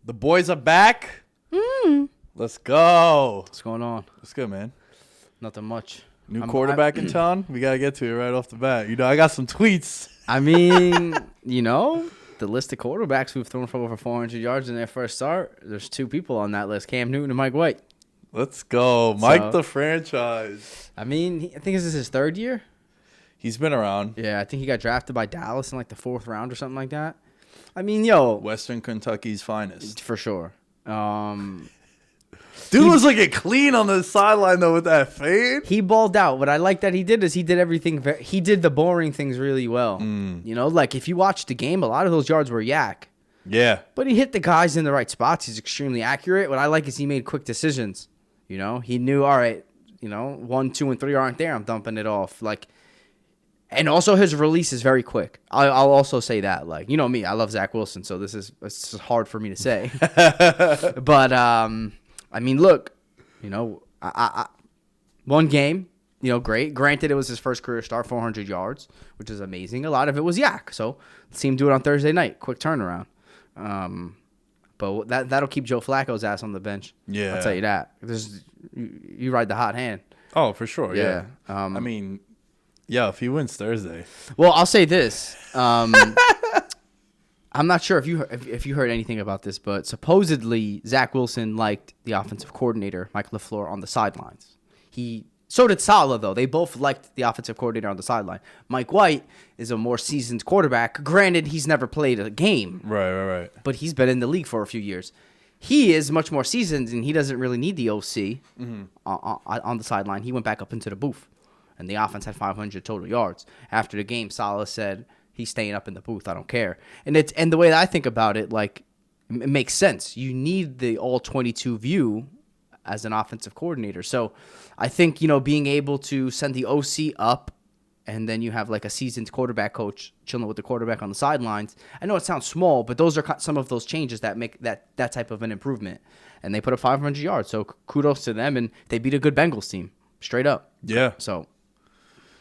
The boys are back. Let's go. What's going on? What's good, man? Nothing much. New quarterback in town. We got to get to it right off the bat. You know, I got some tweets. I mean, the list of quarterbacks who've thrown for over 400 yards in their first start, there's two people on that list, Cam Newton and Mike White. Let's go. Mike the franchise. I mean, I think this is his third year. He's been around. Yeah, I think he got drafted by Dallas in like the fourth round or something like that. I mean, Western Kentucky's finest. For sure. Dude was looking clean on the sideline, though, with that fade. He balled out. What I like that he did is he did everything. He did the boring things really well. Like if you watch the game, a lot of those yards were yak. Yeah. But he hit the guys in the right spots. He's extremely accurate. What I like is he made quick decisions. He knew, all right, 1, 2, and 3 aren't there. I'm dumping it off. And also his release is very quick. I'll also say that. Me, I love Zach Wilson, so this is hard for me to say. But I mean, look, one game, great. Granted, it was his first career start, 400 yards, which is amazing. A lot of it was yak. So let's see him do it on Thursday night. Quick turnaround. But that'll keep Joe Flacco's ass on the bench. Yeah, I'll tell you that. You ride the hot hand. Oh, for sure. Yeah. I mean, yeah, if he wins Thursday. Well, I'll say this. I'm not sure if you heard anything about this, but supposedly Zach Wilson liked the offensive coordinator, Mike LaFleur, on the sidelines. So did Saleh, though. They both liked the offensive coordinator on the sideline. Mike White is a more seasoned quarterback. Granted, he's never played a game. Right. But he's been in the league for a few years. He is much more seasoned, and he doesn't really need the OC on the sideline. He went back up into the booth, and the offense had 500 total yards. After the game, Saleh said, he's staying up in the booth. I don't care. And the way that I think about it, it makes sense. You need the all-22 view as an offensive coordinator. So I think, being able to send the OC up and then you have a seasoned quarterback coach chilling with the quarterback on the sidelines. I know it sounds small, but those are some of those changes that make that type of an improvement. And they put up 500 yards. So kudos to them. And they beat a good Bengals team straight up. Yeah. So.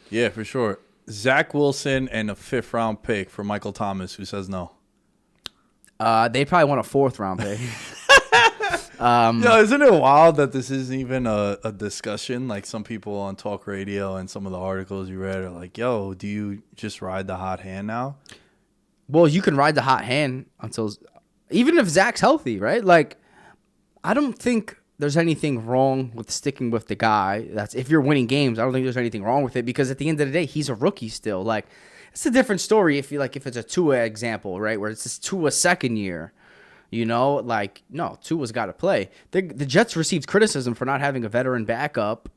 Yeah, for sure. Zach Wilson and a 5th-round pick for Michael Thomas. Who says no? They probably want a 4th-round pick. Isn't it wild that this isn't even a discussion? Some people on talk radio and some of the articles you read are like, yo, do you just ride the hot hand now? Well, you can ride the hot hand even if Zach's healthy, right? I don't think there's anything wrong with sticking with the guy. That's if you're winning games. I don't think there's anything wrong with it because at the end of the day, he's a rookie still. It's a different story if it's a Tua example, right? Where it's just Tua's second year. No, Tua's got to play. The Jets received criticism for not having a veteran backup,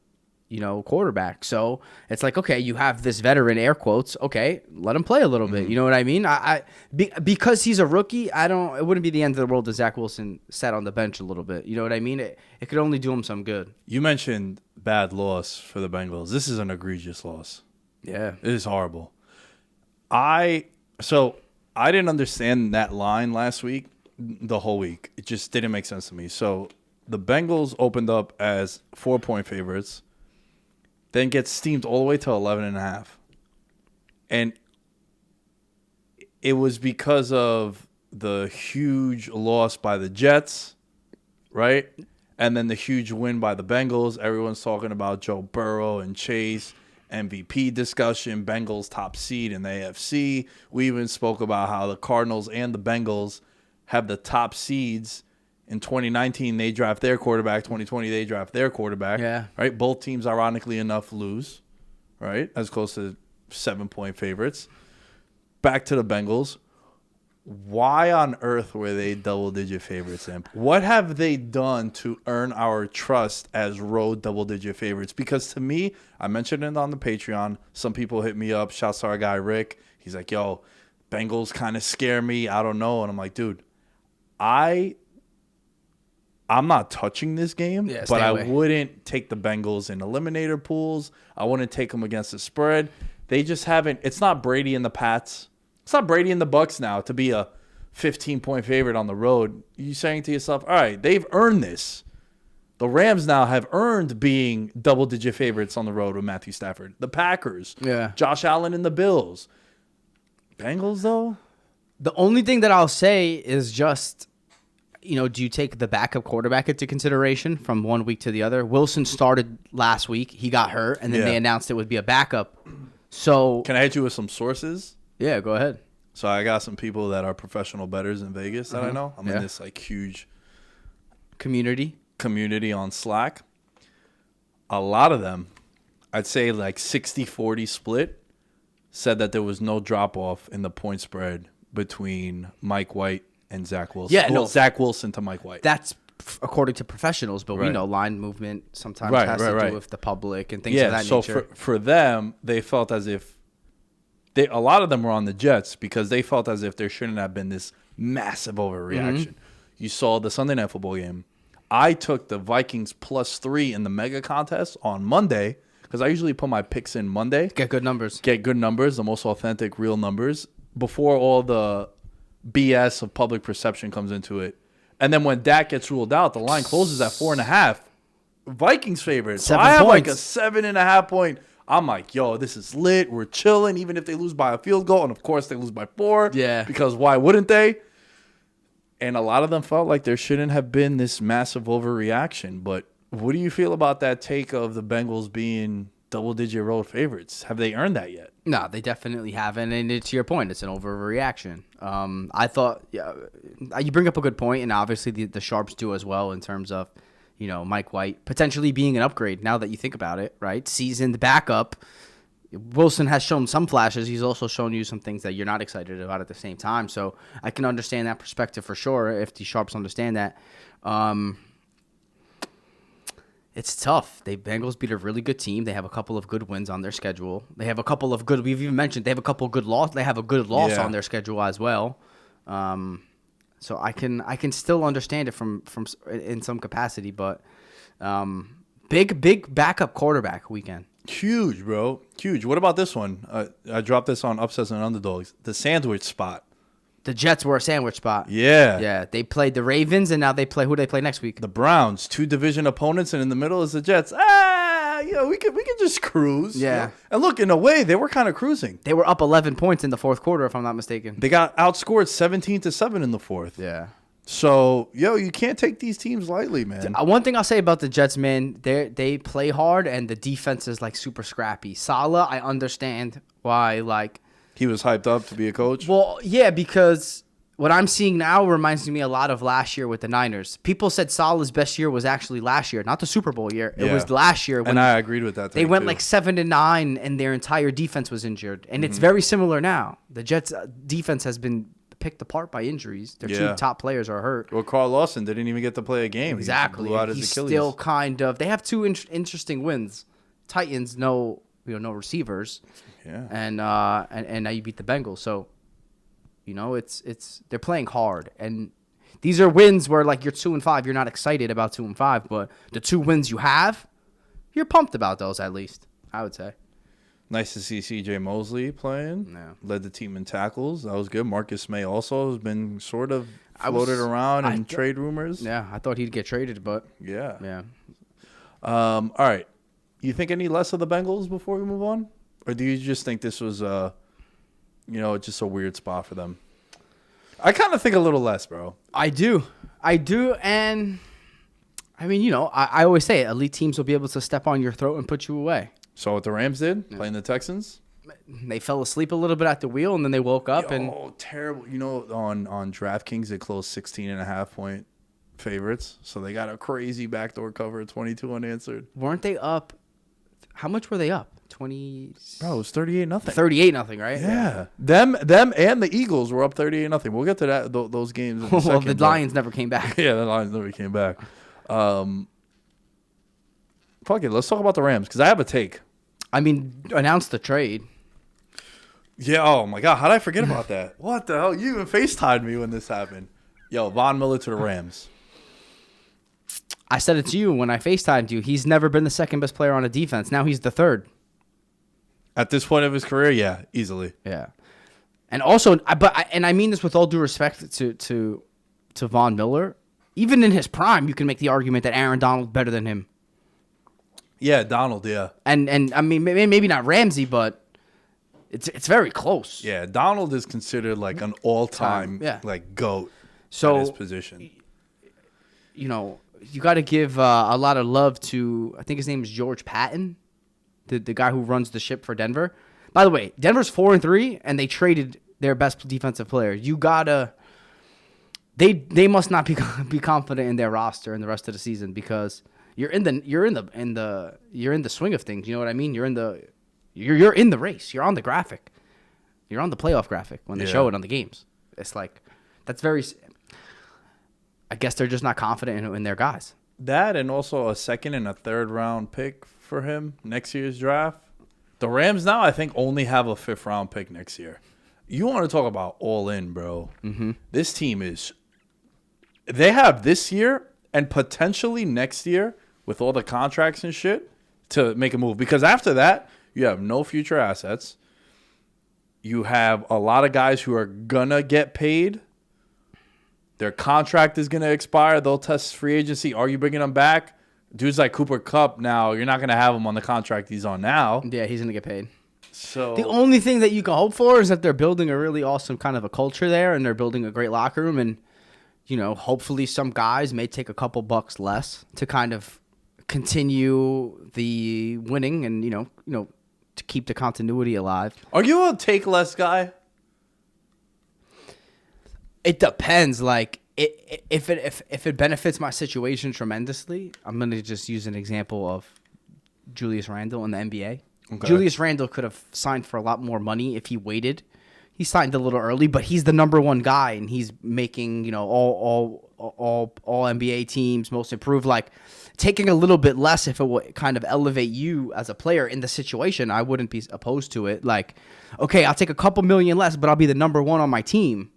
quarterback. So it's okay, you have this veteran, air quotes. Okay, let him play a little bit. You know what I mean? Because he's a rookie, it wouldn't be the end of the world if Zach Wilson sat on the bench a little bit. You know what I mean? It could only do him some good. You mentioned bad loss for the Bengals. This is an egregious loss. Yeah. It is horrible. I didn't understand that line last week. The whole week. It just didn't make sense to me. So the Bengals opened up as 4-point favorites, then get steamed all the way to 11.5. And it was because of the huge loss by the Jets, right? And then the huge win by the Bengals. Everyone's talking about Joe Burrow and Chase, MVP discussion, Bengals top seed in the AFC. We even spoke about how the Cardinals and the Bengals have the top seeds. In 2019, they draft their quarterback. 2020, they draft their quarterback. Yeah. Right? Both teams, ironically enough, lose. Right? As close to 7-point favorites. Back to the Bengals. Why on earth were they double-digit favorites, Imp? What have they done to earn our trust as road double-digit favorites? Because to me, I mentioned it on the Patreon. Some people hit me up. Shouts to our guy, Rick. He's like, yo, Bengals kind of scare me. I don't know. And I'm like, dude, I'm not touching this game, but I wouldn't take the Bengals in eliminator pools. I wouldn't take them against the spread. They just haven't. It's not Brady and the Pats. It's not Brady and the Bucks now to be a 15-point favorite on the road. You're saying to yourself, all right, they've earned this. The Rams now have earned being double-digit favorites on the road with Matthew Stafford. The Packers, Josh Allen and the Bills. Bengals, though? The only thing that I'll say is just do you take the backup quarterback into consideration from one week to the other? Wilson started last week. He got hurt, and then they announced it would be a backup. So can I hit you with some sources? Yeah, go ahead. So I got some people that are professional bettors in Vegas that I know. I'm in this like huge community on Slack. A lot of them, I'd say like 60-40 split, said that there was no drop-off in the point spread between Mike White and Zach Wilson. Yeah, no. Zach Wilson to Mike White. That's according to professionals, but we know line movement sometimes has to do with the public and things of that nature. So for them, they felt as if a lot of them were on the Jets because they felt as if there shouldn't have been this massive overreaction. You saw the Sunday Night Football game. I took the Vikings +3 in the mega contest on Monday because I usually put my picks in Monday. Get good numbers, the most authentic, real numbers before all the BS of public perception comes into it. And then when Dak gets ruled out, the line closes at 4.5. Vikings favorite. So I have like a 7.5 point. I'm like, yo, this is lit. We're chilling, even if they lose by a field goal. And of course, they lose by 4. Yeah. Because why wouldn't they? And a lot of them felt like there shouldn't have been this massive overreaction. But what do you feel about that take of the Bengals being double-digit road favorites? Have they earned that yet? No, they definitely haven't. And to your point, it's an overreaction. I thought, you bring up a good point, and obviously the Sharps do as well in terms of, Mike White potentially being an upgrade now that you think about it, right? Seasoned backup. Wilson has shown some flashes. He's also shown you some things that you're not excited about at the same time. So I can understand that perspective for sure if the Sharps understand that. It's tough. Bengals beat a really good team. They have a couple of good wins on their schedule. They have a couple of good. We've even mentioned they have a couple of good loss. They have a good loss on their schedule as well. So I can still understand it from in some capacity, but big backup quarterback weekend. Huge, bro. Huge. What about this one? I dropped this on Upsets and Underdogs. The sandwich spot. The Jets were a sandwich spot. Yeah. Yeah. They played the Ravens, and now they play. Who do they play next week? The Browns. 2 division opponents, and in the middle is the Jets. We could just cruise. Yeah. And look, in a way, they were kind of cruising. They were up 11 points in the fourth quarter, if I'm not mistaken. They got outscored 17-7 in the fourth. Yeah. So, you can't take these teams lightly, man. One thing I'll say about the Jets, man, they play hard, and the defense is, super scrappy. Salah, I understand why, he was hyped up to be a coach? Well, yeah, because what I'm seeing now reminds me a lot of last year with the Niners. People said Salah's best year was actually last year, not the Super Bowl year. It was last year. And I agreed with that. They went 7-9, and their entire defense was injured. And it's very similar now. The Jets' defense has been picked apart by injuries. Their 2 top players are hurt. Well, Carl Lawson didn't even get to play a game. Exactly. He blew out his He's Achilles. Still kind of. They have 2 interesting wins. Titans, no receivers. Yeah. And now you beat the Bengals. So, it's they're playing hard, and these are wins where you're 2-5. You're not excited about 2-5, but the 2 wins you have, you're pumped about those at least. I would say. Nice to see C.J. Mosley playing. Yeah. Led the team in tackles. That was good. Marcus May also has been sort of floated around in trade rumors. Yeah, I thought he'd get traded, but yeah. All right. You think any less of the Bengals before we move on? Or do you just think this was, just a weird spot for them? I kind of think a little less, bro. I do. And, I mean, I always say it, elite teams will be able to step on your throat and put you away. So what the Rams did, playing the Texans? They fell asleep a little bit at the wheel, and then they woke up. Oh, terrible. On DraftKings, they closed 16.5 point favorites. So they got a crazy backdoor cover at 22 unanswered. Weren't they up? How much were they up? 20. Bro, it was 38-0. 38-0, right? Yeah. Them and the Eagles were up 38-0. We'll get to that those games in a second. Well, the Lions never came back. Yeah, the Lions never came back. Fuck it. Let's talk about the Rams because I have a take. I mean, announce the trade. Yeah. Oh my God. How did I forget about that? What the hell? You even FaceTimed me when this happened. Yo, Von Miller to the Rams. I said it to you when I FaceTimed you. He's never been the second best player on a defense. Now he's the third. At this point of his career, yeah, easily. Yeah. And also, and I mean this with all due respect to Von Miller. Even in his prime, you can make the argument that Aaron Donald's better than him. Yeah, Donald, yeah. And I mean, maybe not Ramsey, but it's very close. Yeah, Donald is considered like an all-time GOAT so, at his position. you got to give a lot of love to, I think his name is George Patton, the guy who runs the ship for Denver. By the way, Denver's 4-3, and they traded their best defensive player. You gotta, they must not be confident in their roster in the rest of the season, because you're in the swing of things. You know what I mean? You're in the race. You're on the graphic. You're on the playoff graphic when they show it on the games. It's like, that's very. I guess they're just not confident in their guys. That, and also a second and a third round pick for him next year's draft. The Rams now, I think, only have a 5th round pick next year. You want to talk about all in, bro. Mm-hmm. This team is. They have this year and potentially next year with all the contracts and shit to make a move. Because after that, you have no future assets. You have a lot of guys who are going to get paid. Their contract is going to expire. They'll test free agency. Are you bringing them back? Dudes like Kupp now, you're not going to have him on the contract he's on now. Yeah, he's going to get paid. So the only thing that you can hope for is that they're building a really awesome kind of a culture there, and they're building a great locker room, and hopefully some guys may take a couple bucks less to kind of continue the winning and to keep the continuity alive. Are you a take less guy? It depends. Like if it benefits my situation tremendously, I'm gonna just use an example of Julius Randle in the NBA. Okay. Julius Randle could have signed for a lot more money if he waited. He signed a little early, but he's the number one guy, and he's making all NBA teams, most improved. Like, taking a little bit less, if it would kind of elevate you as a player in the situation, I wouldn't be opposed to it. Like, okay, I'll take a couple million less, but I'll be the number one on my team,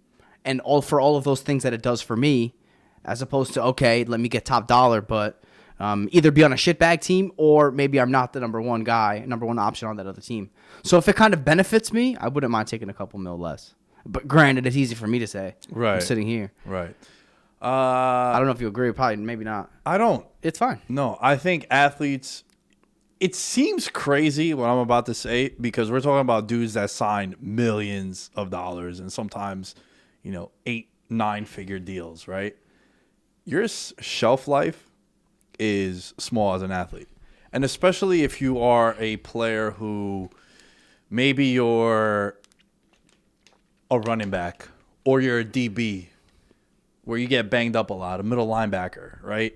and for all of those things that it does for me, as opposed to, okay, let me get top dollar, but either be on a shitbag team, or maybe I'm not the number one option on that other team. So if it kind of benefits me, I wouldn't mind taking a couple mil less. But granted, it's easy for me to say. Right. I'm sitting here. Right. I don't know if you agree. Probably, maybe not. I don't. It's fine. No, I think athletes, it seems crazy what I'm about to say, because we're talking about dudes that sign millions of dollars and sometimes, 8-9 figure deals, right? Your shelf life is small as an athlete. And especially if you are a player who maybe you're a running back or you're a DB where you get banged up a lot, a middle linebacker, right?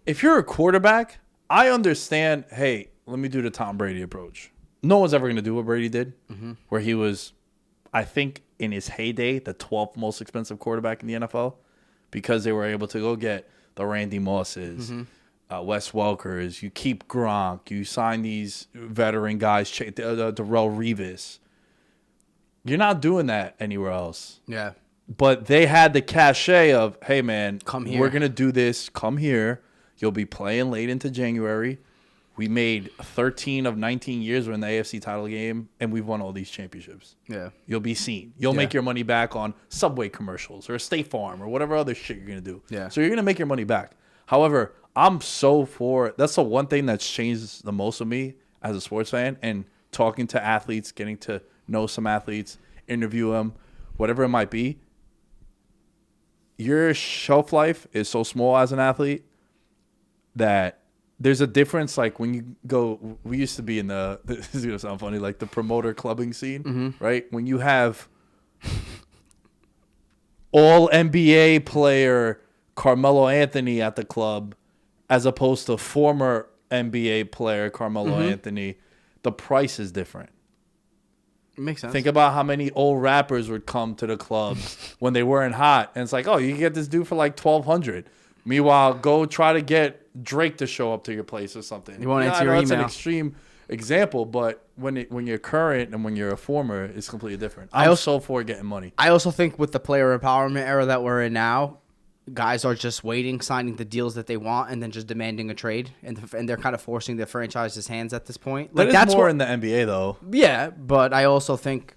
If you're a quarterback, I understand, hey, let me do the Tom Brady approach. No one's ever going to do what Brady did, where he was, I think, in his heyday, the 12th most expensive quarterback in the NFL, because they were able to go get the Randy Mosses, Wes Welkers. You keep Gronk. You sign these veteran guys, Darrelle Revis. You're not doing that anywhere else. Yeah. But they had the cachet of, hey, man, come here. We're going to do this. Come here. You'll be playing late into January. We made 13 of 19 years we're in the AFC title game, and we've won all these championships. Yeah. You'll be seen. You'll make your money back on Subway commercials or State Farm or whatever other shit you're going to do. Yeah. So you're going to make your money back. However, I'm so for – that's the one thing that's changed the most of me as a sports fan, and talking to athletes, getting to know some athletes, interview them, whatever it might be. Your shelf life is so small as an athlete that there's a difference. Like when you go, we used to be in the, this is going to sound funny, like the promoter clubbing scene, right? When you have all NBA player Carmelo Anthony at the club, as opposed to former NBA player Carmelo Anthony, the price is different. Makes sense. Think about how many old rappers would come to the clubs when they weren't hot, and it's like, oh, you can get this dude for like $1,200. Meanwhile, go try to get Drake to show up to your place or something. You won't answer your that's email. An extreme example, but when you're current and when you're a former, it's completely different. I'm also for getting money. I also think with the player empowerment era that we're in now, guys are just waiting, signing the deals that they want, and then just demanding a trade, and they're kind of forcing the franchise's hands at this point. Like, that's more in the NBA, though. Yeah, but I also think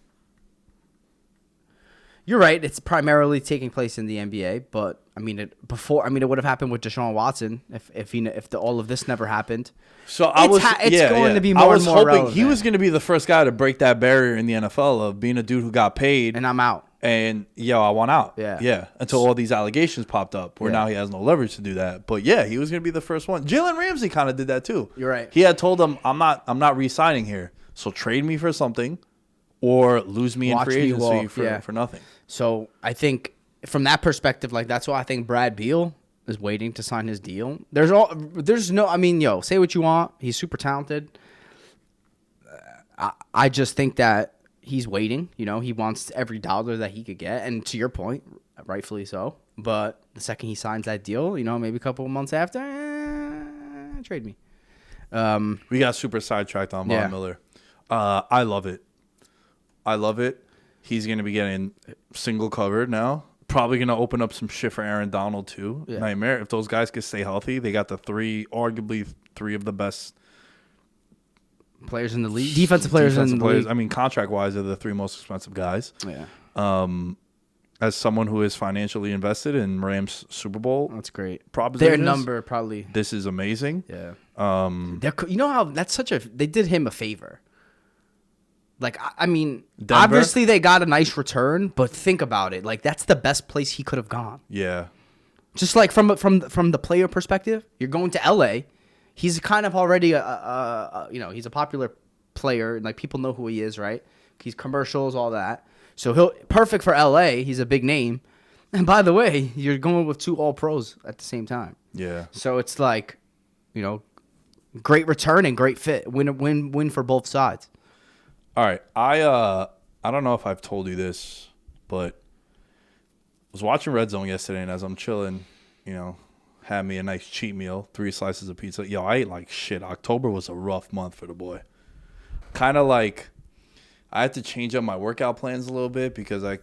you're right. It's primarily taking place in the NBA, but I mean, it would have happened with Deshaun Watson if all of this never happened. So it's going to be more. I was hoping relevant. He was going to be the first guy to break that barrier in the NFL of being a dude who got paid, and I'm out. And I want out. Yeah. Until all these allegations popped up, where now he has no leverage to do that. But he was gonna be the first one. Jalen Ramsey kind of did that too. You're right. He had told him, "I'm not re-signing here. So trade me for something, or lose me in free agency for nothing." So I think from that perspective, like that's why I think Brad Beal is waiting to sign his deal. Say what you want. He's super talented. I just think that he's waiting. He wants every dollar that he could get. And to your point, rightfully so. But the second he signs that deal, maybe a couple of months after, trade me. We got super sidetracked on Von Miller. I love it. He's going to be getting single covered now. Probably going to open up some shit for Aaron Donald too. Yeah. Nightmare. If those guys can stay healthy, they got arguably three of the best players in the league. Defensive players in the league. I mean, contract-wise, they're the three most expensive guys. Yeah. As someone who is financially invested in Rams Super Bowl, that's great. Propositions, their number probably. This is amazing. Yeah. How that's they did him a favor. Like, I mean, Denver? Obviously they got a nice return, but think about it. Like, that's the best place he could have gone. Yeah. Just like from the player perspective, you're going to LA. He's kind of already he's a popular player, and like people know who he is, right? He's commercials, all that. So perfect for LA. He's a big name. And by the way, you're going with two all pros at the same time. Yeah. So it's like, great return and great fit. Win for both sides. All right. I don't know if I've told you this, but I was watching Red Zone yesterday, and as I'm chilling, had me a nice cheat meal, 3 slices of pizza. I ate like shit. October was a rough month for the boy. Kind of like I had to change up my workout plans a little bit because I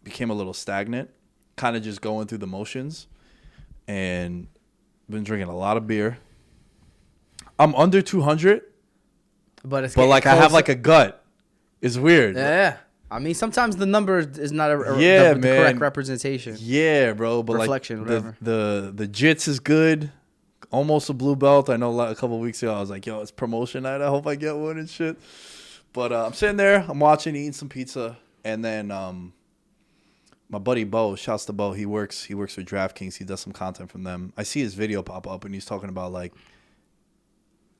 became a little stagnant, kind of just going through the motions, and been drinking a lot of beer. I'm under 200, but like I have like a gut. It's weird. Yeah. I mean, sometimes the number is not the correct representation. Yeah, bro. But reflection, like whatever. The jits is good. Almost a blue belt. I know a couple of weeks ago I was like, yo, it's promotion night. I hope I get one and shit. But I'm sitting there. I'm watching, eating some pizza. And then my buddy Bo, shouts to Bo. He works for DraftKings. He does some content from them. I see his video pop up, and he's talking about like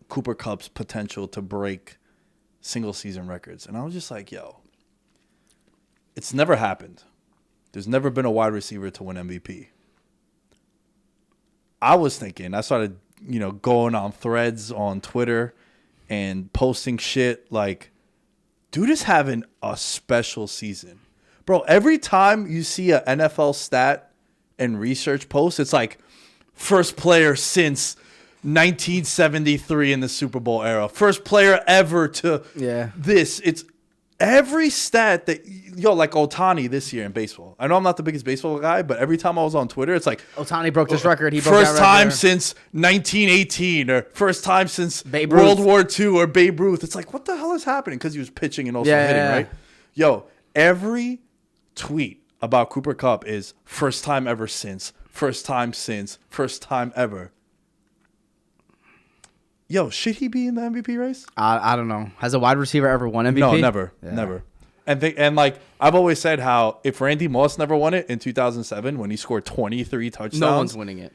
Cooper Kupp's potential to break single season records. And I was just like, yo, it's never happened. There's never been a wide receiver to win MVP. I started, going on threads on Twitter and posting shit like, dude is having a special season. Bro, every time you see a NFL stat and research post, it's like first player since 1973 in the Super Bowl era. First player ever to this. It's every stat that, like Ohtani this year in baseball. I know I'm not the biggest baseball guy, but every time I was on Twitter, it's like Ohtani broke this record. He broke first that time record. since 1918 or first time since Babe World Ruth. War II or Babe Ruth. It's like, what the hell is happening? Because he was pitching and also hitting, right? Yo, every tweet about Cooper Kupp is first time ever since, first time since, first time ever. Yo, should he be in the MVP race? I don't know. Has a wide receiver ever won MVP? No, never. Yeah. Never. And like I've always said how if Randy Moss never won it in 2007 when he scored 23 touchdowns. No one's winning it.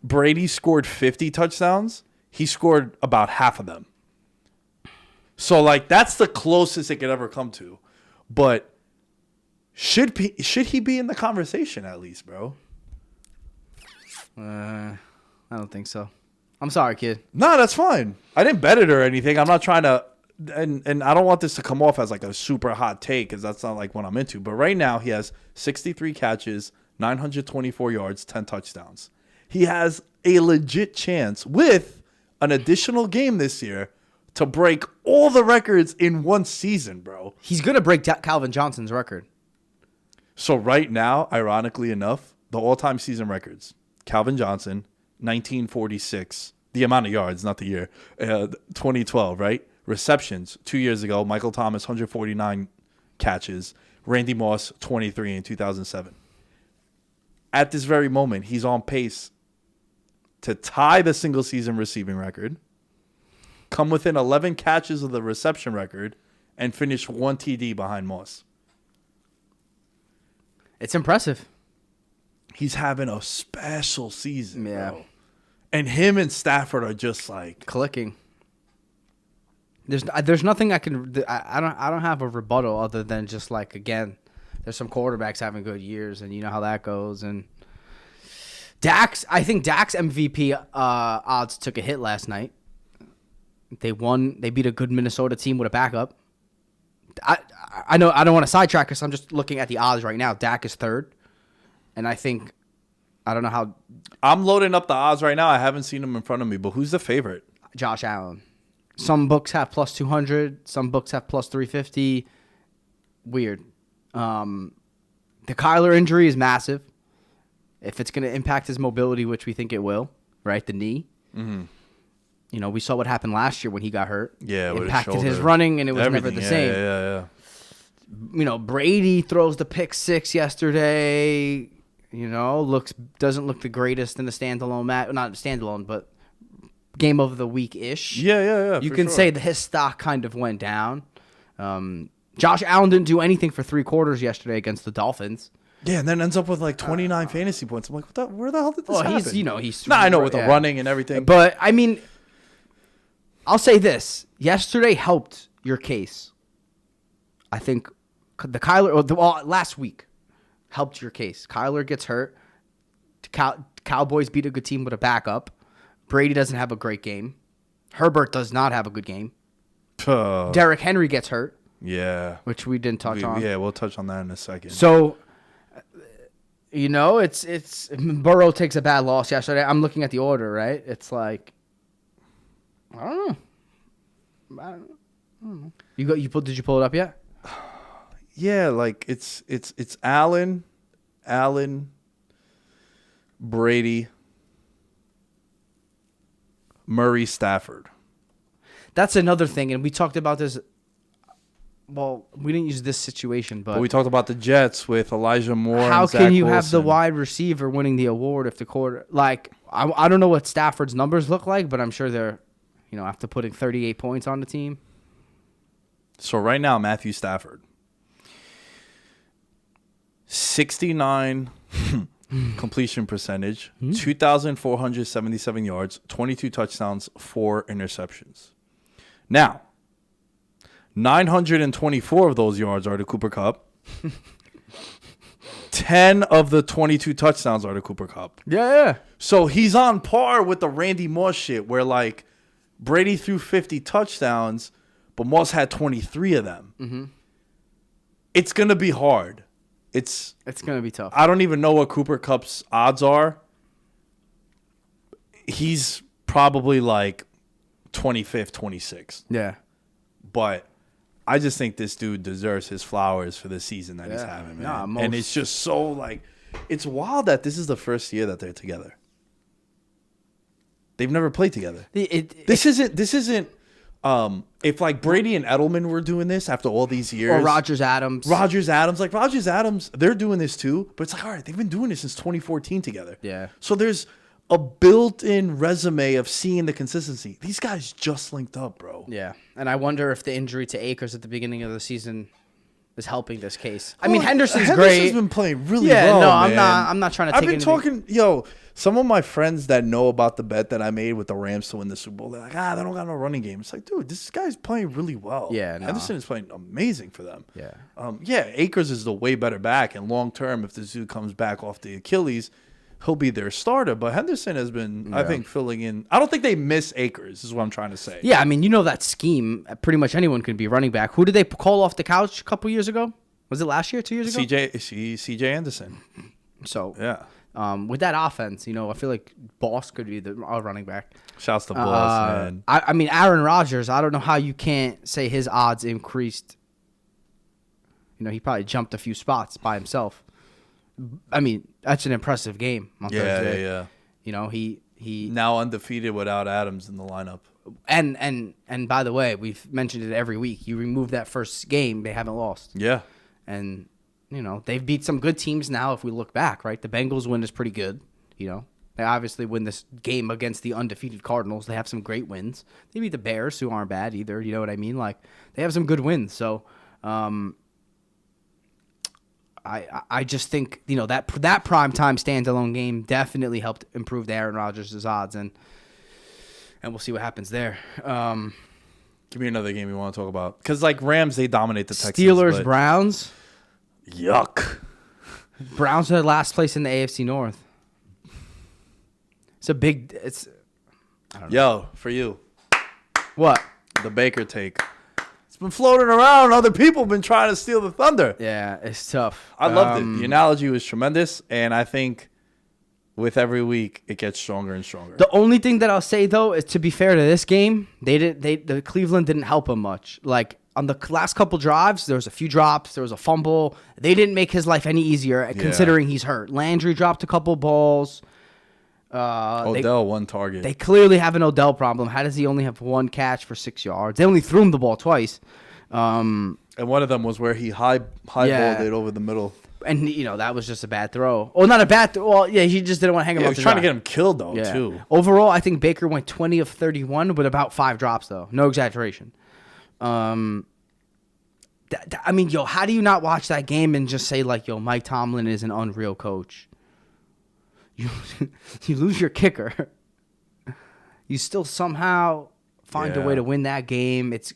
Brady scored 50 touchdowns. He scored about half of them. So like that's the closest it could ever come to. But should he be in the conversation at least, bro? I don't think so. I'm sorry, kid. No, that's fine. I didn't bet it or anything. I'm not trying to, and I don't want this to come off as like a super hot take because that's not like what I'm into. But right now he has 63 catches, 924 yards, 10 touchdowns. He has a legit chance with an additional game this year to break all the records in one season, bro. He's going to break Calvin Johnson's record. So right now, ironically enough, the all-time season records, Calvin Johnson, 1946, the amount of yards, not the year, 2012, right? Receptions, 2 years ago, Michael Thomas, 149 catches, Randy Moss, 23 in 2007. At this very moment, he's on pace to tie the single-season receiving record, come within 11 catches of the reception record, and finish one TD behind Moss. It's impressive. He's having a special season, Yeah. bro. And him and Stafford are just like Clicking. There's nothing I don't have a rebuttal other than just like, again, there's some quarterbacks having good years, and you know how that goes. And I think Dak's MVP odds took a hit last night. They beat a good Minnesota team with a backup. I know I don't want to sidetrack us. I'm just looking at the odds right now. Dak is third, and I don't know how. I'm loading up the odds right now. I haven't seen them in front of me, but who's the favorite? Josh Allen. Some books have plus 200. Some books have plus 350. Weird. The Kyler injury is massive. If it's going to impact his mobility, which we think it will, right? The knee. Mm-hmm. You know, we saw what happened last year when he got hurt. Yeah, it with impacted his his running, and it was never the same. Yeah. You know, Brady throws the pick six yesterday. You know, doesn't look the greatest in the standalone match. Not standalone, but game of the week-ish. Yeah. You can say that his stock kind of went down. Josh Allen didn't do anything for 3 quarters yesterday against the Dolphins. Yeah, and then ends up with like 29 fantasy points. I'm like, where the hell did this happen? He's I know with the running and everything. But I mean, I'll say this: yesterday helped your case. I think the last week helped your case. Kyler gets hurt. Cowboys beat a good team with a backup. Brady doesn't have a great game. Herbert does not have a good game. Derrick Henry gets hurt. Yeah. Which we didn't touch on. Yeah, we'll touch on that in a second. So, you know, it's Burrow takes a bad loss yesterday. I'm looking at the order, right? It's like, I don't know. Did you pull it up yet? Yeah, like it's Allen, Brady, Murray, Stafford. That's another thing, and we talked about this. Well, we didn't use this situation, but we talked about the Jets with Elijah Moore. How and Zach can you Wilson. have the wide receiver winning the award if the quarter? Like, I don't know what Stafford's numbers look like, but I'm sure they're, you know, after putting 38 points on the team. So right now, Matthew Stafford, 69 completion percentage, 2,477 yards, 22 touchdowns, 4 interceptions. Now, 924 of those yards are to Cooper Kupp. 10 of the 22 touchdowns are to Cooper Kupp. Yeah. So he's on par with the Randy Moss shit where, like, Brady threw 50 touchdowns, but Moss had 23 of them. Mm-hmm. It's going to be hard. It's going to be tough. I don't even know what Cooper Kupp's odds are. He's probably like 25th, 26th. Yeah. But I just think this dude deserves his flowers for the season that he's having, man. And it's just so, like, it's wild that this is the first year that they're together. They've never played together. This isn't if like Brady and Edelman were doing this after all these years. Or Rodgers Adams, they're doing this too. But it's like, all right, they've been doing this since 2014 together. Yeah. So there's a built-in resume of seeing the consistency. These guys just linked up, bro. Yeah. And I wonder if the injury to Akers at the beginning of the season is helping this case. I mean, Henderson's great. Henderson's been playing really well, no, man. I'm not trying to take anything. I've been talking, some of my friends that know about the bet that I made with the Rams to win the Super Bowl, they're like, they don't got no running game. It's like, dude, this guy's playing really well. Yeah, no. Henderson is playing amazing for them. Yeah. Akers is the way better back, and long term, if this dude comes back off the Achilles, he'll be their starter. But Henderson has been, I think, filling in. I don't think they miss Akers, is what I'm trying to say. Yeah, I mean, you know that scheme. Pretty much anyone could be running back. Who did they call off the couch a couple years ago? Was it last year, 2 years ago? CJ Anderson. So, yeah. With that offense, I feel like Boss could be the running back. Shouts to Boss, man. I mean, Aaron Rodgers, I don't know how you can't say his odds increased. He probably jumped a few spots by himself. I mean, that's an impressive game on Thursday. Yeah. He now undefeated without Adams in the lineup. And by the way, we've mentioned it every week. You remove that first game, they haven't lost. Yeah. And they've beat some good teams now if we look back, right? The Bengals win is pretty good. They obviously win this game against the undefeated Cardinals. They have some great wins. They beat the Bears, who aren't bad either. You know what I mean? Like, they have some good wins. So, I just think that primetime standalone game definitely helped improve the Aaron Rodgers' odds, and we'll see what happens there. Give me another game you want to talk about, because like Rams, they dominate the Texans. Steelers, Browns. Yuck. Browns are last place in the AFC North. It's a big. I don't know. Yo, for you, What? the Baker take. It's been floating around. Other people have been trying to steal the thunder. Yeah, it's tough. I loved it. The analogy was tremendous, and I think with every week it gets stronger and stronger. The only thing that I'll say though is, to be fair to this game, the Cleveland didn't help him much. Like on the last couple drives, there was a few drops, there was a fumble. They didn't make his life any easier considering he's hurt. Landry dropped a couple balls. Odell, one target. They clearly have an Odell problem. How does he only have one catch for 6 yards? They only threw him the ball twice. And one of them was where he highballed it over the middle. And, that was just a bad throw. Oh, not a bad throw. Well, yeah, he just didn't want to hang him He up was the trying to drive. get him killed, though, too. Overall, I think Baker went 20 of 31 with about 5 drops, though. No exaggeration. I mean, how do you not watch that game and just say, like, Mike Tomlin is an unreal coach? You lose your kicker. You still somehow find a way to win that game. It's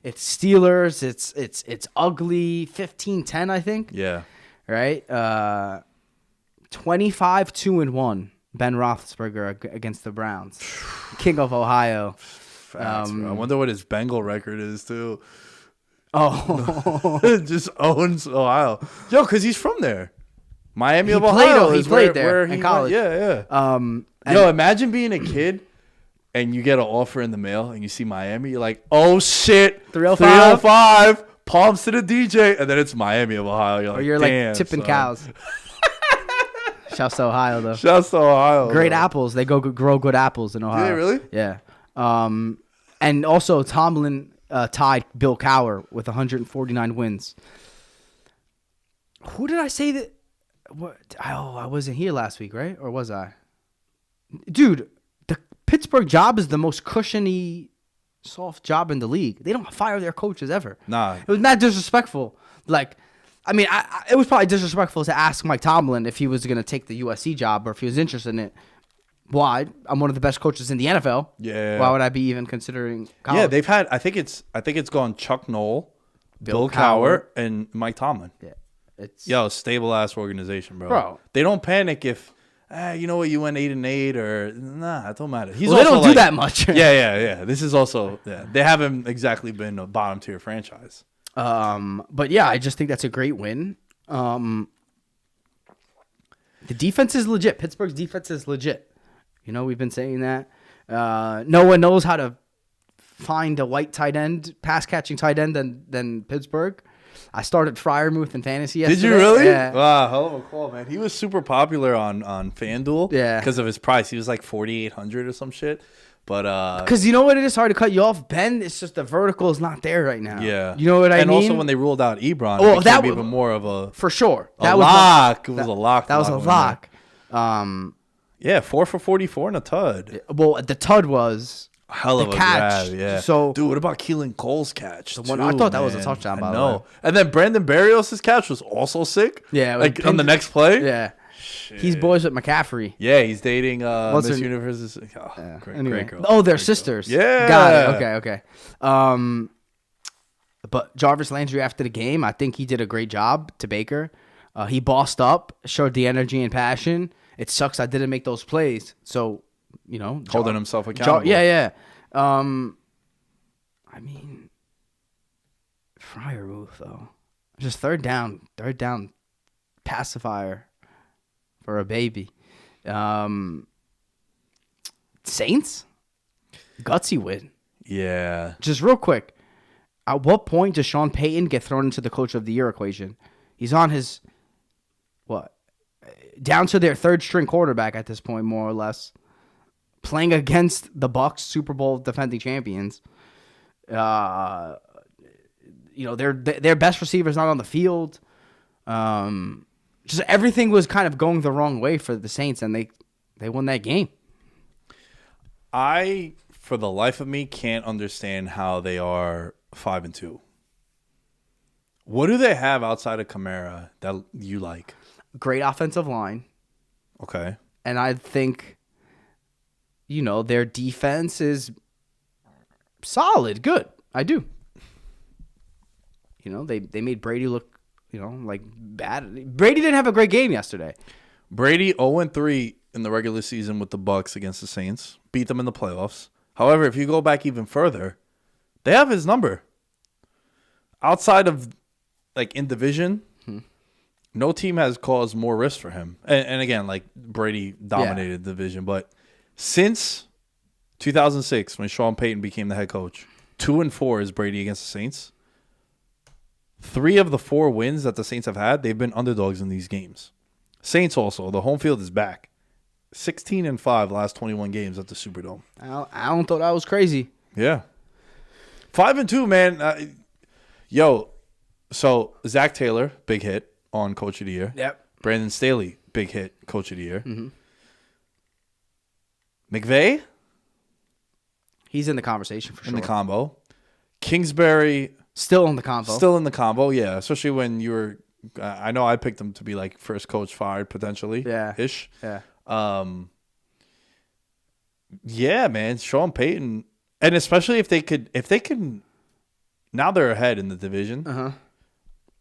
Steelers. It's ugly. 15-10, I think. Yeah. Right? 25-2-1. Ben Roethlisberger against the Browns. King of Ohio. Facts, I wonder what his Bengal record is, too. Oh. Just owns Ohio. Yo, because he's from there. Miami of Ohio. He played there in college. Yeah. Yo, imagine being a kid and you get an offer in the mail and you see Miami. You're like, oh, shit. 305. Palms to the DJ. And then it's Miami of Ohio. You're like, or you're damn, like tipping son. cows. Shouts to Ohio, though. Shouts to Ohio. Great though. apples. They grow good apples in Ohio. Do they really? Yeah. And also Tomlin tied Bill Cowher with 149 wins. Who did I say that? What? Oh, I wasn't here last week, right? Or was I? Dude, the Pittsburgh job is the most cushiony, soft job in the league. They don't fire their coaches ever. Nah. It was mad disrespectful. Like, I mean, it was probably disrespectful to ask Mike Tomlin if he was going to take the USC job or if he was interested in it. Why? I'm one of the best coaches in the NFL. Yeah. Why would I be even considering college? Yeah, they've had. I think it's gone Chuck Noll, Bill Cowher, and Mike Tomlin. Yeah. It's Stable ass organization, Bro. They don't panic if you know what, you went 8-8 or nah, it don't matter. they don't do that much. yeah. This is also they haven't exactly been a bottom tier franchise. But yeah, I just think that's a great win. The defense is legit. Pittsburgh's defense is legit. We've been saying that. No one knows how to find a white tight end, pass catching tight end than Pittsburgh. I started Freiermuth in fantasy yesterday. Did you really? Yeah. Wow, hell of a call, man. He was super popular on FanDuel. Yeah. Because of his price. He was like 4,800 or some shit. But because you know what it is, hard to cut you off, Ben. It's just the vertical is not there right now. yeah. You know what I mean? And also when they ruled out Ebron, Oh, it that became was even more of a for sure. It was a lock. That was a lock. Yeah, 4 for 44 and a tud. Well, the tud was Hell of the a catch. grab, yeah. So, dude, what about Keelan Cole's catch? I thought that was a touchdown, by the way. And then Brandon Berrios' catch was also sick. Yeah, like on the next play. Yeah, Shit. he's boys with McCaffrey. Yeah, he's dating Miss her- Universe's. Great girl. Oh, they're Great sisters. girl. Yeah. Got it. Okay. But Jarvis Landry after the game, I think he did a great job to Baker. He bossed up, showed the energy and passion. It sucks I didn't make those plays. So, Holding himself accountable. Yeah. I mean, Freiermuth though, just third down pacifier for a baby. Saints, gutsy win. Yeah. Just real quick, at what point does Sean Payton get thrown into the Coach of the Year equation? He's on his down to their third string quarterback at this point, more or less. Playing against the Bucs, Super Bowl defending champions. Their best receiver's not on the field. Just everything was kind of going the wrong way for the Saints, and they won that game. I, for the life of me, can't understand how they are 5-2. What do they have outside of Kamara that you like? Great offensive line. Okay. And I think, their defense is solid, good. I do. They made Brady look, like bad. Brady didn't have a great game yesterday. Brady 0-3 in the regular season with the Bucs against the Saints. Beat them in the playoffs. However, if you go back even further, they have his number. Outside of, in division, no team has caused more risk for him. And again, Brady dominated the division. But since 2006, when Sean Payton became the head coach, 2-4 is Brady against the Saints. 3 of the 4 wins that the Saints have had, they've been underdogs in these games. Saints also, the home field is back. 16-5 last 21 games at the Superdome. I don't thought that was crazy. Yeah. 5-2, man. So Zach Taylor, big hit on Coach of the Year. Yep. Brandon Staley, big hit, Coach of the Year. McVay? He's in the conversation for sure. In the combo. Kingsbury... Still in the combo. Still in the combo, yeah. Especially when you were... I know I picked him to be, first coach fired, potentially. Yeah. Ish. Yeah. Yeah, man. Sean Payton... And especially if they can... Now they're ahead in the division. Uh-huh.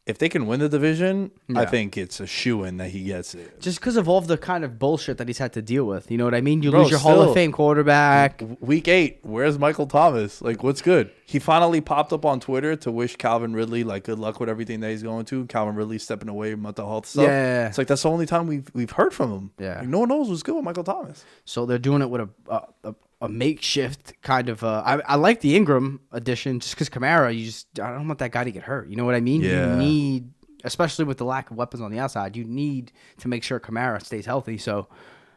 If they can win the division, I think it's a shoo-in that he gets it. Just because of all the kind of bullshit that he's had to deal with. You know what I mean? You lose your Hall of Fame quarterback. Week 8, where's Michael Thomas? What's good? He finally popped up on Twitter to wish Calvin Ridley, good luck with everything that he's going to. Calvin Ridley stepping away from mental health stuff. Yeah. It's that's the only time we've heard from him. Yeah. No one knows what's good with Michael Thomas. So they're doing it with a makeshift kind of. I like the Ingram addition just because Kamara. I don't want that guy to get hurt. You know what I mean? Yeah. You need, especially with the lack of weapons on the outside, you need to make sure Kamara stays healthy. So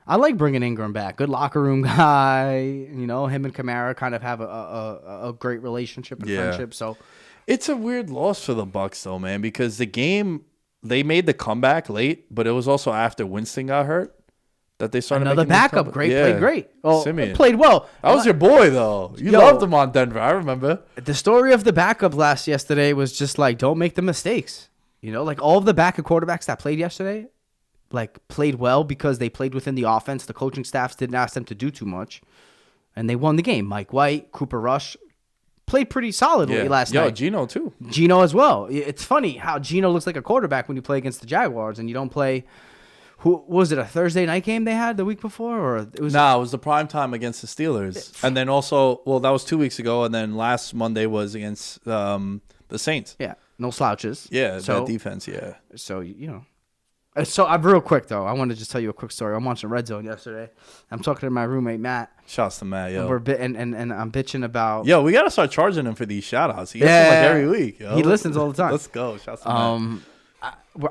I like bringing Ingram back. Good locker room guy. Him and Kamara kind of have a great relationship and friendship. So it's a weird loss for the Bucs though, man, because the game they made the comeback late, but it was also after Winston got hurt. That they started another backup. Played great. Oh, Simeon. Played well. That was your boy, though. You loved him on Denver. I remember. The story of the backup yesterday was just don't make the mistakes. All of the backup quarterbacks that played yesterday, played well because they played within the offense. The coaching staffs didn't ask them to do too much, and they won the game. Mike White, Cooper Rush played pretty solidly last night. Geno, too. Geno as well. It's funny how Geno looks like a quarterback when you play against the Jaguars and you don't play... Who was it? A Thursday night game they had the week before, or it was? No, it was the prime time against the Steelers, and then also, that was 2 weeks ago, and then last Monday was against the Saints. Yeah, no slouches. Yeah, that defense. Yeah. So So I'm real quick though. I want to just tell you a quick story. I'm watching Red Zone yesterday. I'm talking to my roommate Matt. Shouts to Matt, yo. And I'm bitching about. Yo, we gotta start charging him for these shout outs. He gets them every week. Yo. He listens all the time. Let's go. Shouts to Matt.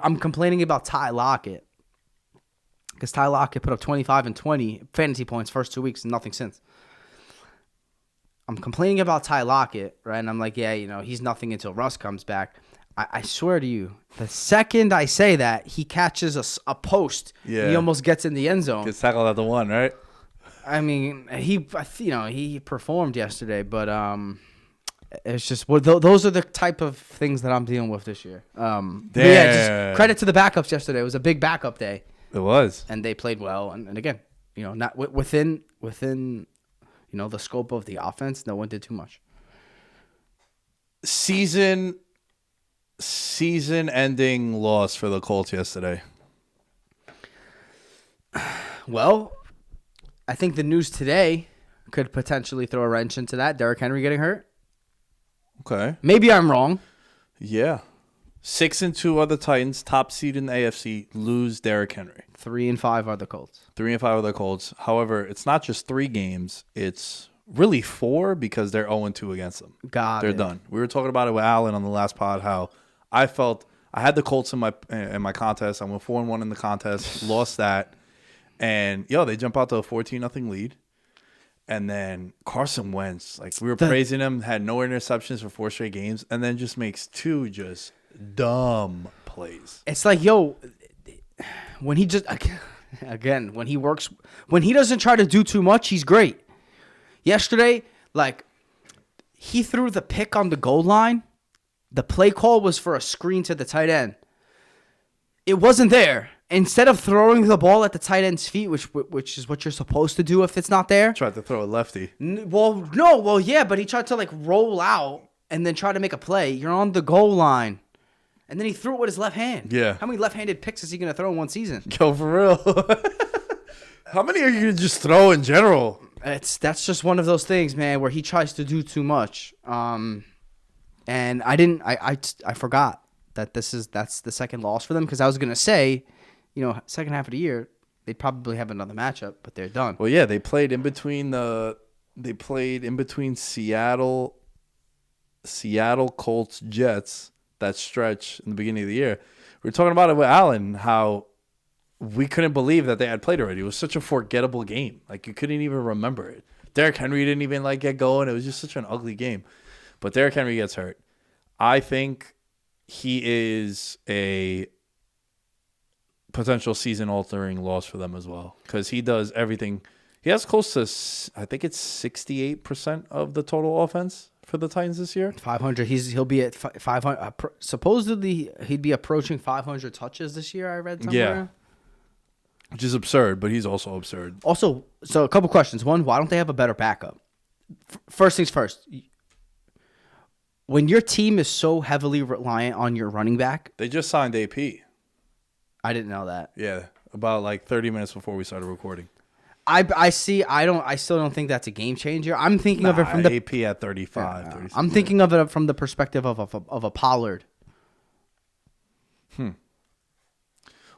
I'm complaining about Ty Lockett. Because Ty Lockett put up 25 and 20 fantasy points first 2 weeks and nothing since. I'm complaining about Ty Lockett, right? And I'm like, he's nothing until Russ comes back. I swear to you, the second I say that, he catches a post. Yeah. He almost gets in the end zone. Gets tackled at the 1, right? I mean, he performed yesterday, but it's just those are the type of things that I'm dealing with this year. Just credit to the backups yesterday. It was a big backup day. It was, and they played well. And again, not within the scope of the offense. No one did too much. Season-ending loss for the Colts yesterday. Well, I think the news today could potentially throw a wrench into that. Derrick Henry getting hurt. Okay, maybe I'm wrong. Yeah. 6-2 are the Titans, top seed in the AFC, lose Derrick Henry. 3-5 are the Colts. 3-5 are the Colts. However, it's not just 3 games. It's really 4 because they're 0-2 against them. They're done. We were talking about it with Alan on the last pod, how I felt I had the Colts in my contest. I went 4-1 in the contest, lost that. And, they jump out to a 14-0 lead. And then Carson Wentz, we were praising him, had no interceptions for 4 straight games, and then just makes 2 just dumb plays. It's when he just again when he doesn't try to do too much, he's great. Yesterday, he threw the pick on the goal line. The play call was for a screen to the tight end. It wasn't there. Instead of throwing the ball at the tight end's feet, which is what you're supposed to do if it's not there. Tried to throw a lefty. Yeah, but he tried to like roll out and then try to make a play. You're on the goal line. And then he threw it with his left hand. Yeah. How many left-handed picks is he going to throw in one season? Go for real. How many are you going to just throw in general? That's just one of those things, man, where he tries to do too much. And I forgot that that's the second loss for them, because I was going to say, second half of the year, they'd probably have another matchup, but they're done. Well, yeah, they played in between Seattle, Colts, Jets, that stretch in the beginning of the year. We were talking about it with Alan, how we couldn't believe that they had played already. It was such a forgettable game. Like, you couldn't even remember it. Derrick Henry didn't even get going. It was just such an ugly game. But Derrick Henry gets hurt. I think he is a potential season-altering loss for them as well, because he does everything. He has close to, I think it's 68% of the total offense for the Titans this year. 500. He'll be at 500. Supposedly, he'd be approaching 500 touches this year, I read somewhere. Yeah. Which is absurd, but he's also absurd. Also, so a couple questions. One, why don't they have a better backup? First things first. When your team is so heavily reliant on your running back. They just signed AP. I didn't know that. Yeah, about like 30 minutes before we started recording. I see. I still don't think that's a game changer. I'm thinking of it from the AP at 35. 36. I'm thinking of it from the perspective of a Pollard.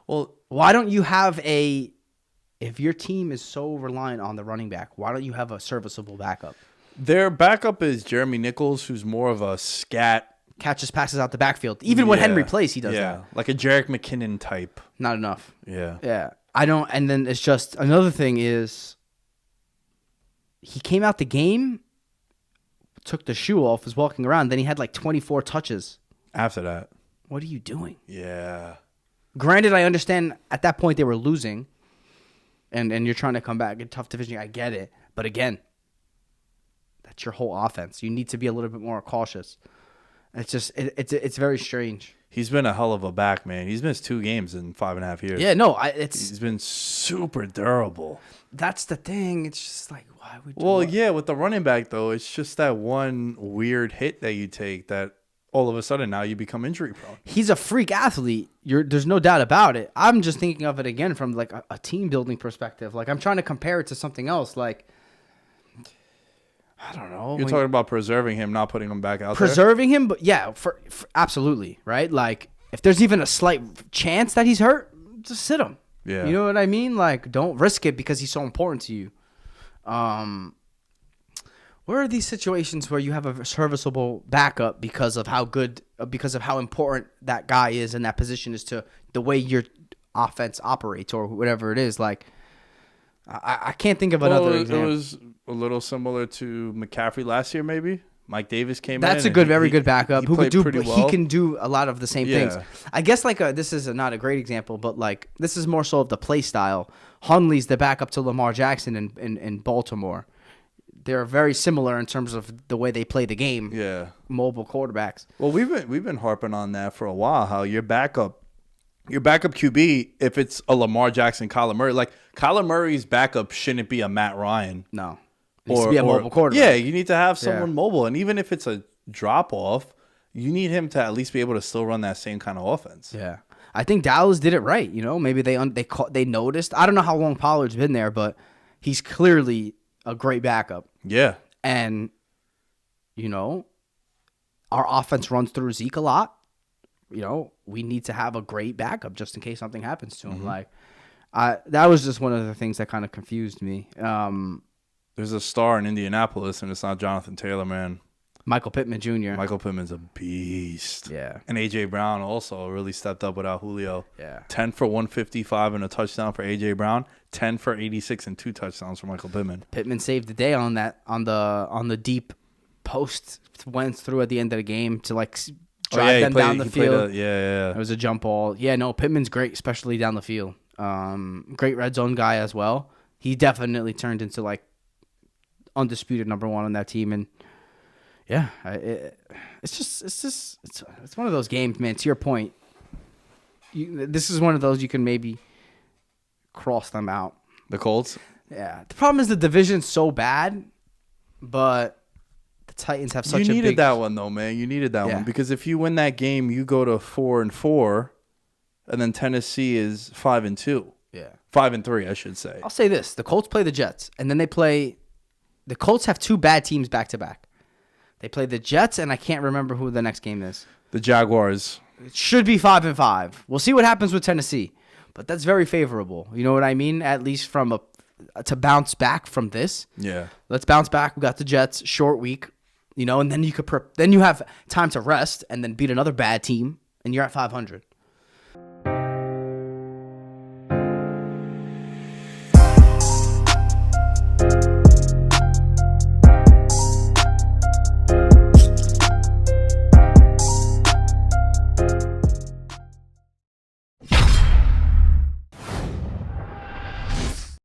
Well, why don't you have if your team is so reliant on the running back, why don't you have a serviceable backup? Their backup is Jeremy Nichols, who's more of a scat. Catches passes out the backfield. Even when Henry plays, he does that. Like a Jerick McKinnon type. Not enough. Yeah. Yeah. I don't. And then it's just another thing is he came out the game, took the shoe off, was walking around. Then he had like 24 touches. After that. What are you doing? Yeah. Granted, I understand at that point they were losing, and you're trying to come back. A tough division. I get it. But again, that's your whole offense. You need to be a little bit more cautious. It's just it's very strange. He's been a hell of a back, man. He's missed 2 games in 5.5 years. Yeah, no, he's been super durable. That's the thing. It's just like, why would you? Well, yeah, with the running back though, it's just that one weird hit that you take that all of a sudden now you become injury prone. He's a freak athlete. There's no doubt about it. I'm just thinking of it again from like a team building perspective. Like I'm trying to compare it to something else. Like I don't know. You're talking about preserving him, not putting him back out preserving him, but yeah, for absolutely, right? Like if there's even a slight chance that he's hurt, just sit him. Yeah. You know what I mean? Like don't risk it because he's so important to you. Where are these situations where you have a serviceable backup because of how important that guy is in that position is to the way your offense operates or whatever it is? Like, I can't think of another example. It was a little similar to McCaffrey last year, maybe. Mike Davis came in. That's a very good backup. He played pretty well. He can do a lot of the same things. I guess this is not a great example, but like this is more so of the play style. Hundley's the backup to Lamar Jackson in Baltimore. They're very similar in terms of the way they play the game. Yeah, mobile quarterbacks. Well, we've been harping on that for a while. How your backup QB, if it's a Lamar Jackson, Kyler Murray, like Kyler Murray's backup shouldn't be a Matt Ryan. No, it needs to be a mobile quarterback. Yeah, you need to have someone mobile, and even if it's a drop off, you need him to at least be able to still run that same kind of offense. Yeah, I think Dallas did it right. Maybe they noticed. I don't know how long Pollard's been there, but he's clearly a great backup. Yeah. And, our offense runs through Zeke a lot. We need to have a great backup just in case something happens to him. Mm-hmm. That was just one of the things that kind of confused me. There's a star in Indianapolis, and it's not Jonathan Taylor, man. Michael Pittman Jr. Michael Pittman's a beast. Yeah. And A.J. Brown also really stepped up without Julio. Yeah. 10 for 155 and a touchdown for A.J. Brown. 10 for 86 and 2 touchdowns for Michael Pittman. Pittman saved the day on the deep post, went through at the end of the game to drive them down the field. It was a jump ball. Yeah, no, Pittman's great, especially down the field. Great red zone guy as well. He definitely turned into undisputed number 1 on that team. And Yeah, it's one of those games, man. To your point, this is one of those you can maybe cross them out. The Colts? Yeah. The problem is the division's so bad, but the Titans have such a big... You needed that one, though, man. You needed that one. Because if you win that game, you go to 4-4, and then Tennessee is 5-2. Yeah. 5-3, I should say. I'll say this. The Colts play the Jets, and then they play... The Colts have 2 bad teams back-to-back. They play the Jets, and I can't remember who the next game is. The Jaguars. It should be 5-5. We'll see what happens with Tennessee, but that's very favorable. You know what I mean? At least from to bounce back from this. Yeah. Let's bounce back. We got the Jets, short week, and then you have time to rest and then beat another bad team, and you're at 500.